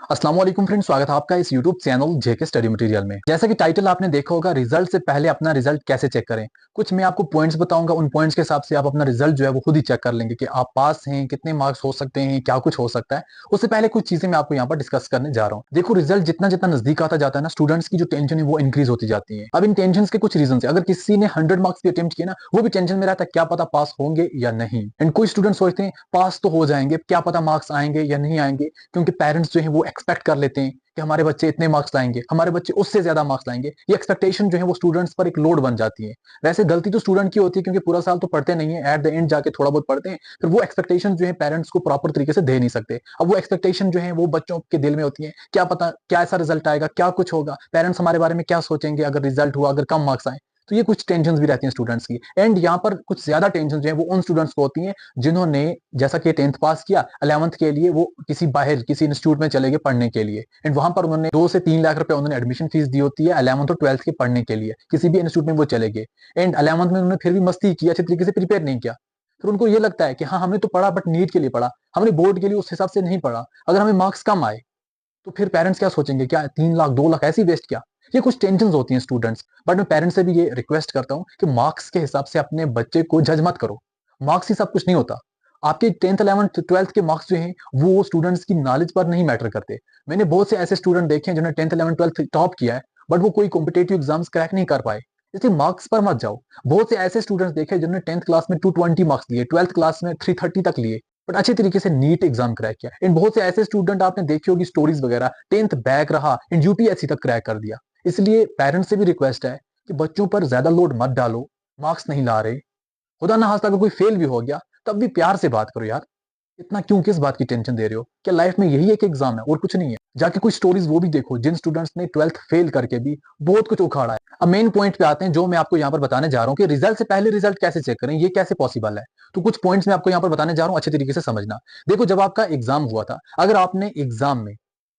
अस्सलाम वालेकुम फ्रेंड्स, स्वागत है आपका इस YouTube चैनल जेके स्टडी मटेरियल में। जैसा कि टाइटल आपने देखा होगा, रिजल्ट से पहले अपना रिजल्ट कैसे चेक करें। कुछ मैं आपको पॉइंट्स बताऊंगा, उन पॉइंट्स के हिसाब से आप अपना रिजल्ट जो है वो खुद ही चेक कर लेंगे कि आप पास हैं, कितने मार्क्स हो सकते हैं, क्या कुछ हो सकता है। उससे पहले कुछ चीजें मैं आपको यहाँ पर डिस्कस करने जा रहा हूँ। देखो, रिजल्ट जितना जितना नजदीक आता जाता है ना, स्टूडेंट्स की जो टेंशन है वो इंक्रीज होती जाती है। अब इन टेंशन के कुछ रीजन है। अगर किसी ने 100 मार्क्स भी अटेम्प्ट किए ना, वो भी टेंशन में रहता है क्या पता पास होंगे या नहीं। एंड कोई स्टूडेंट सोचते हैं पास तो हो जाएंगे, क्या पता मार्क्स आएंगे या नहीं आएंगे, क्योंकि पेरेंट्स जो है वो एक्सपेक्ट कर लेते हैं कि हमारे बच्चे इतने मार्क्स लाएंगे, हमारे बच्चे उससे ज्यादा मार्क्स लाएंगे। ये एक्सपेक्टेशन जो है वो स्टूडेंट्स पर एक लोड बन जाती है। वैसे गलती तो स्टूडेंट की होती है, क्योंकि पूरा साल तो पढ़ते नहीं है, एट द एंड जाके थोड़ा बहुत पढ़ते हैं, फिर वो एक्सपेक्टेशन जो है पेरेंट्स को प्रॉपर तरीके से दे नहीं सकते। अब वो एक्सपेक्टेशन जो है वो बच्चों के दिल में होती है, क्या पता क्या ऐसा रिजल्ट आएगा, क्या कुछ होगा, पेरेंट्स हमारे बारे में क्या सोचेंगे अगर रिजल्ट हुआ, अगर कम मार्क्स आए। तो ये कुछ टेंशन भी रहती हैं स्टूडेंट्स की। एंड यहाँ पर कुछ ज्यादा टेंशन जो है वो उन स्टूडेंट्स को होती हैं जिन्होंने, जैसा कि 10th पास किया, 11th के लिए वो किसी बाहर किसी इंस्टीट्यूट में चले गए पढ़ने के लिए। एंड वहां पर उन्होंने 2 से 3 लाख रुपए उन्होंने एडमिशन फीस दी होती है 11th और 12th के पढ़ने के लिए, किसी भी इंस्टीट्यूट में वो चले गए। एंड 11th में उन्होंने फिर भी मस्ती की, अच्छे तरीके से प्रिपेयर नहीं किया। फिर उनको ये लगता है कि हाँ हमने तो पढ़ा, बट नीट के लिए पढ़ा, हमने बोर्ड के लिए उस हिसाब से नहीं पढ़ा, अगर हमें मार्क्स कम आए तो फिर पेरेंट्स क्या सोचेंगे, क्या 3 लाख 2 लाख ऐसे ही वेस्ट किया। ये कुछ टेंशन होती हैं स्टूडेंट्स। बट मैं पेरेंट्स से भी ये रिक्वेस्ट करता हूँ कि मार्क्स के हिसाब से अपने बच्चे को जज मत करो। मार्क्स ही सब कुछ नहीं होता। आपके 10th 11th 12th के मार्क्स जो हैं वो स्टूडेंट्स की नॉलेज पर नहीं मैटर करते। मैंने बहुत से ऐसे स्टूडेंट देखे हैं जिन्होंने 10th 11th 12th टॉप किया है, बट वो कोई कॉम्पिटेटिव एग्जाम्स क्रैक नहीं कर पाए। इसलिए मार्क्स पर मत जाओ। बहुत से ऐसे स्टूडेंट्स देखे जिन्होंने 10th क्लास में 220 मार्क्स लिए, 12th क्लास में 330 तक लिए, बट अच्छे तरीके से नीट एग्जाम क्रैक किया। इन बहुत से ऐसे स्टूडेंट आपने देखी होगी स्टोरीज वगैरह, 10th बैक रहा इन यूपीएससी तक क्रैक कर दिया। इसलिए पेरेंट्स से भी रिक्वेस्ट है कि बच्चों पर ज्यादा लोड मत डालो। मार्क्स नहीं ला रहे, खुदा ना खास्ता अगर कोई फेल भी हो गया तब भी प्यार से बात करो यार। इतना क्यों किस बात की टेंशन दे रहे हो? क्या लाइफ में यही एक एग्जाम है और कुछ नहीं है? जाके कुछ स्टोरीज वो भी देखो जिन स्टूडेंट्स ने 12th फेल करके भी बहुत कुछ उखाड़ा है। अब मेन पॉइंट पे आते हैं जो मैं आपको यहाँ पर बताने जा रहा हूँ कि रिजल्ट से पहले रिजल्ट कैसे चेक करें, ये कैसे पॉसिबल है। तो कुछ पॉइंट्स मैं आपको यहाँ पर बताने जा रहा हूँ, अच्छे तरीके से समझना। देखो, जब आपका एग्जाम हुआ था, अगर आपने एग्जाम में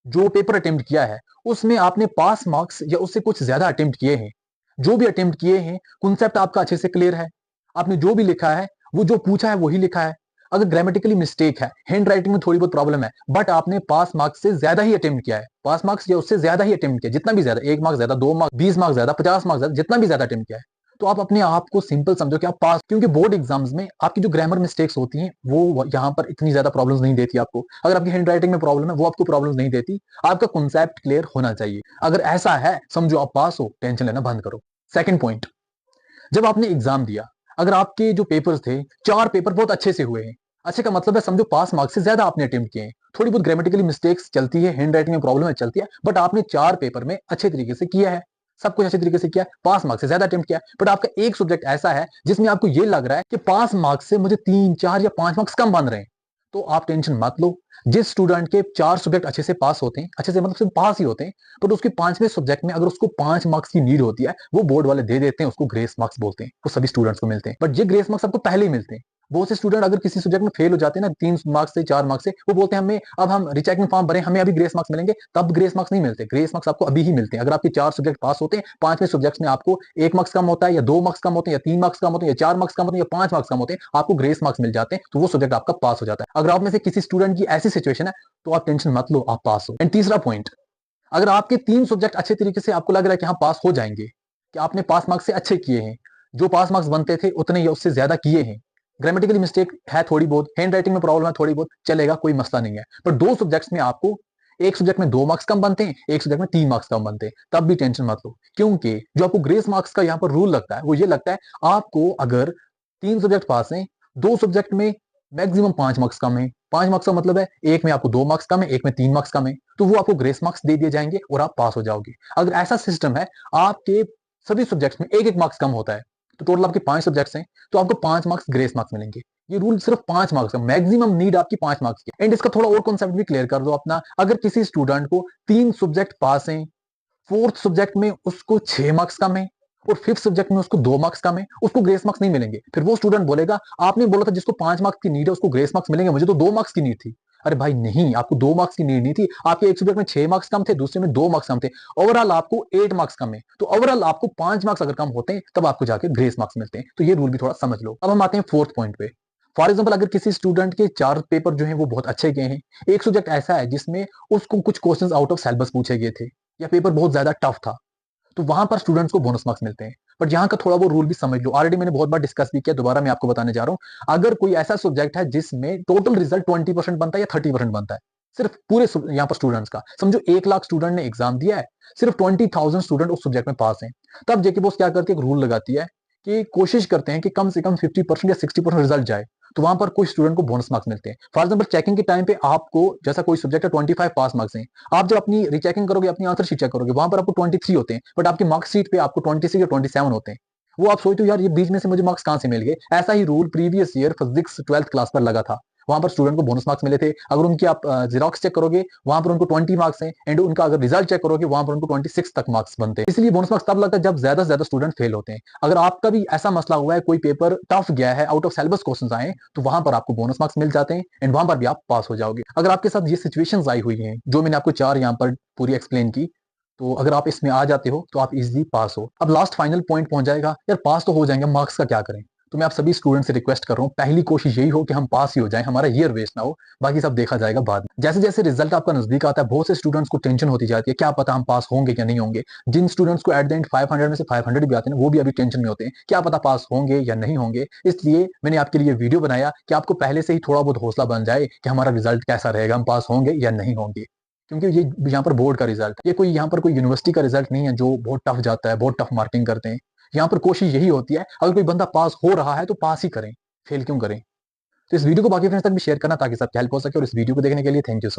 जो पेपर अटेम्प्ट किया है उसमें आपने पास मार्क्स या उससे कुछ ज्यादा अटेम्प्ट किए हैं, जो भी अटेम्प्ट किए हैं, कॉन्सेप्ट आपका अच्छे से क्लियर है, आपने जो भी लिखा है वो जो पूछा है वही लिखा है। अगर ग्रामेटिकली मिस्टेक है, हैंड राइटिंग में थोड़ी बहुत प्रॉब्लम है, बट आपने पास मार्क्स से ज्यादा ही अटेम्प्ट किया है, पास मार्क्स या उससे ज्यादा ही अटेम्प्ट किया, जितना भी ज्यादा, 1 मार्क्स ज्यादा, 2 मार्क्स, 20 मार्क्स ज्यादा, 50 मार्क्स ज्यादा, जितना भी ज्यादा अटेम्प्ट किया है, तो आप अपने आप को सिंपल समझो कि आप पास। क्योंकि बोर्ड एग्जाम्स में आपकी जो ग्रामर मिस्टेक्स होती हैं वो यहाँ पर इतनी ज्यादा प्रॉब्लम्स नहीं देती आपको। अगर आपकी हैंड राइटिंग में प्रॉब्लम है वो आपको प्रॉब्लम्स नहीं देती। आपका कॉन्सेप्ट क्लियर होना चाहिए। अगर ऐसा है समझो आप पास हो, टेंशन लेना बंद करो। सेकंड पॉइंट, जब आपने एग्जाम दिया, अगर आपके जो पेपर्स थे, 4 पेपर बहुत अच्छे से हुए हैं, अच्छे का मतलब है समझो पास मार्क्स से ज्यादा आपने अटेम्प्ट किए हैं। थोड़ी बहुत ग्रामेटिकली मिस्टेक्स चलती है, हैंड राइटिंग में प्रॉब्लम है चलती है, बट आपने 4 पेपर में अच्छे तरीके से किया है, सब कुछ अच्छे तरीके से किया है, पास मार्क्स से ज्यादा अटेम्प्ट किया है। बट आपका एक सब्जेक्ट ऐसा है जिसमें आपको ये लग रहा है कि पास मार्क्स से मुझे 3 4 या 5 मार्क्स कम बन रहे हैं, तो आप टेंशन मत लो। जिस स्टूडेंट के 4 सब्जेक्ट अच्छे से पास होते हैं, अच्छे से मतलब सिर्फ पास ही होते हैं, पर उसके 5वें सब्जेक्ट में अगर उसको 5 मार्क्स की नीड होती है, वो बोर्ड वाले दे देते हैं, उसको ग्रेस मार्क्स बोलते हैं, वो सभी स्टूडेंट्स को मिलते हैं। बट ये ग्रेस मार्क्स आपको पहले ही मिलते हैं। बहुत से स्टूडेंट अगर किसी सब्जेक्ट में फेल हो जाते हैं ना, 3 मार्क्स से 4 मार्क्स से, वो बोलते हैं हमें अब हम रिचेकिंग फॉर्म भरें, हमें अभी ग्रेस मार्क्स मिलेंगे। तब ग्रेस मार्क्स नहीं मिलते, ग्रेस मार्क्स आपको अभी ही मिलते हैं अगर आपके 4 सब्जेक्ट पास होते हैं। 5वें सब्जेक्ट में आपको 1 मार्क्स कम होता है, या 2 मार्क्स कम होते हैं, या 3 मार्क्स कम होते हैं, या 4 मार्क्स कम होते हैं, या 5 मार्क्स कम होते हैं, आपको ग्रेस मार्क्स मिल जाते हैं, तो वो सब्जेक्ट आपका पास हो जाता है। अगर आप में से किसी स्टूडेंट की ऐसी सिचुएशन है तो आप टेंशन मत लो, आप पास हो। एंड तीसरा पॉइंट, अगर आपके 3 सब्जेक्ट अच्छे तरीके से आपको लग रहा है कि हाँ पास हो जाएंगे, कि आपने पास मार्क्स से अच्छे किए हैं, जो पास मार्क्स बनते थे उतने या उससे ज्यादा किए हैं, ग्रामेटिकली मिस्टेक है थोड़ी बहुत, हैंड राइटिंग में प्रॉब्लम है थोड़ी बहुत, चलेगा, कोई मसला नहीं है। पर 2 सब्जेक्ट्स में आपको, एक सब्जेक्ट में 2 मार्क्स कम बनते हैं, एक सब्जेक्ट में 3 मार्क्स कम बनते हैं, तब भी टेंशन मत लो। क्योंकि जो आपको ग्रेस मार्क्स का यहाँ पर रूल लगता है वो ये लगता है, आपको अगर 3 सब्जेक्ट पास हैं, 2 सब्जेक्ट में मैक्सिमम 5 मार्क्स कम है, 5 मार्क्स का मतलब है एक में आपको 2 मार्क्स कम है, एक में 3 मार्क्स कम है, तो वो आपको ग्रेस मार्क्स दे दिए जाएंगे और आप पास हो जाओगे। अगर ऐसा सिस्टम है, आपके सभी सब्जेक्ट्स में 1 1 मार्क्स कम होता है, तो टोटल आपके 5 सब्जेक्ट्स हैं, तो आपको 5 मार्क्स ग्रेस मार्क्स मिलेंगे। ये रूल सिर्फ 5 मार्क्स का, मैक्सिमम नीड आपकी 5 मार्क्स की। एंड इसका थोड़ा और कॉन्सेप्ट भी क्लियर कर दो अपना। अगर किसी स्टूडेंट को 3 सब्जेक्ट पास हैं, फोर्थ सब्जेक्ट में उसको 6 मार्क्स कम है, और फिफ्थ सब्जेक्ट में उसको 2 मार्क्स कम है, उसको ग्रेस मार्क्स नहीं मिलेंगे। फिर वो स्टूडेंट बोलेगा आपने बोला था जिसको 5 मार्क्स की नीड है उसको ग्रेस मार्क्स मिलेंगे, मुझे तो 2 मार्क्स की नीड थी। अरे भाई नहीं, आपको 2 मार्क्स की नीड नहीं थी। आपके एक सब्जेक्ट में 6 मार्क्स कम थे, दूसरे में 2 मार्क्स कम थे, ओवरऑल आपको 8 मार्क्स कम है। तो ओवरऑल आपको 5 मार्क्स अगर कम होते हैं तब आपको जाके ग्रेस मार्क्स मिलते हैं। तो ये रूल भी थोड़ा समझ लो। अब हम आते हैं फोर्थ पॉइंट पे। फॉर एग्जाम्पल अगर किसी स्टूडेंट के 4 पेपर जो है वो बहुत अच्छे गए हैं, एक सब्जेक्ट ऐसा है जिसमें उसको कुछ क्वेश्चंस आउट ऑफ सिलेबस पूछे गए थे या पेपर बहुत ज्यादा टफ था, तो वहां पर स्टूडेंट्स को बोनस मार्क्स मिलते हैं। बट यहाँ का थोड़ा वो रूल भी समझ लो, ऑलरेडी मैंने बहुत बार डिस्कस भी किया, दोबारा मैं आपको बताने जा रहा हूँ। अगर कोई ऐसा सब्जेक्ट है जिसमें टोटल रिजल्ट 20% बनता है या 30% बनता है, सिर्फ पूरे यहाँ पर स्टूडेंट्स का, समझो 1 लाख स्टूडेंट ने एग्जाम दिया है, सिर्फ 20,000 स्टूडेंट उस सब्जेक्ट में पास हैं, तब जेके बॉस क्या करके एक रूल लगाती है कि कोशिश करते हैं कि कम से कम 50% या 60% रिजल्ट जाए, तो वहां पर कुछ स्टूडेंट को बोनस मार्क्स मिलते हैं। फॉर एग्जाम्पल चेकिंग के टाइम पे आपको, जैसा कोई सब्जेक्ट है 25 पास मार्क्स हैं, आप जब अपनी रीचेकिंग करोगे, अपनी आंसर शीट चेक करोगे, वहां पर आपको 23 होते हैं, बट आपकी मार्क्स शीट पे आपको 26 या 27 होते हैं। वो आप सोचते हो यार ये बीच में से मुझे मार्क्स कहां से मिल गए। ऐसा ही rule previous year physics 12th class पर लगा था, वहां पर स्टूडेंट को बोनस मार्क्स मिले थे। अगर उनकी आप जीरोक्स चेक करोगे, वहां पर उनको 20 मार्क्स हैं, एंड उनका अगर रिजल्ट चेक करोगे, वहां पर उनको 26 तक मार्क्स बनते हैं। इसलिए बोनस मार्क्स तब लगता है जब ज्यादा से ज्यादा स्टूडेंट फेल होते हैं। अगर आपका भी ऐसा मसला हुआ है, कोई पेपर टफ गया है, आउट ऑफ सिलेबस क्वेश्चंस आए, तो वहां पर आपको बोनस मार्क्स मिल जाते हैं एंड वहां पर भी आप पास हो जाओगे। अगर आपके साथ ये सिचुएशंस आई हुई हैं जो मैंने आपको 4 यहाँ पर पूरी एक्सप्लेन की, तो अगर आप इसमें आ जाते हो तो आप इजीली पास हो। अब लास्ट फाइनल पॉइंट पहुंच जाएगा, यार पास तो हो जाएंगे, मार्क्स का क्या करें। तो मैं आप सभी स्टूडेंट से रिक्वेस्ट कर रहा हूँ, पहली कोशिश यही हो कि हम पास ही हो जाएं, हमारा ईयर वेस्ट ना हो, बाकी सब देखा जाएगा बाद में। जैसे जैसे रिजल्ट आपका नजदीक आता है, बहुत से स्टूडेंट्स को टेंशन होती जाती है, क्या पता हम पास होंगे या नहीं होंगे। जिन स्टूडेंट्स को एट द एंड 500 में से 500 भी आते हैं, वो भी अभी टेंशन में होते हैं, क्या पता पास होंगे या नहीं होंगे। इसलिए मैंने आपके लिए वीडियो बनाया कि आपको पहले से ही थोड़ा बहुत हौसला बन जाए कि हमारा रिजल्ट कैसा रहेगा, हम पास होंगे या नहीं होंगे। क्योंकि ये यहाँ पर बोर्ड का रिजल्ट, ये कोई यहाँ पर कोई यूनिवर्सिटी का रिजल्ट नहीं है जो बहुत टफ जाता है, बहुत टफ मार्किंग करते हैं। यहाँ पर कोशिश यही होती है, अगर कोई बंदा पास हो रहा है तो पास ही करें, फेल क्यों करें। तो इस वीडियो को बाकी फ्रेंड्स तक भी शेयर करना ताकि सबकी हेल्प हो सके। और इस वीडियो को देखने के लिए थैंक यू।